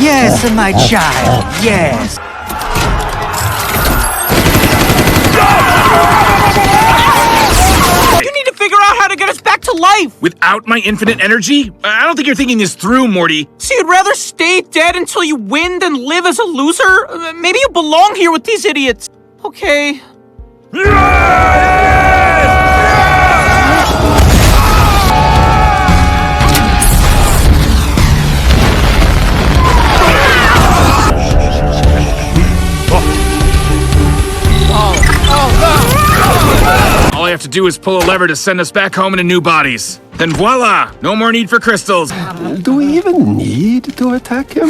Yes, my child, yes. You need to figure out how to get us back to life! Without my infinite energy? I don't think you're thinking this through, Morty. So you'd rather stay dead until you win than live as a loser? Maybe you belong here with these idiots. Okay. All I have to do is pull a lever to send us back home into new bodies. Then voila! No more need for crystals. Do we even need to attack him?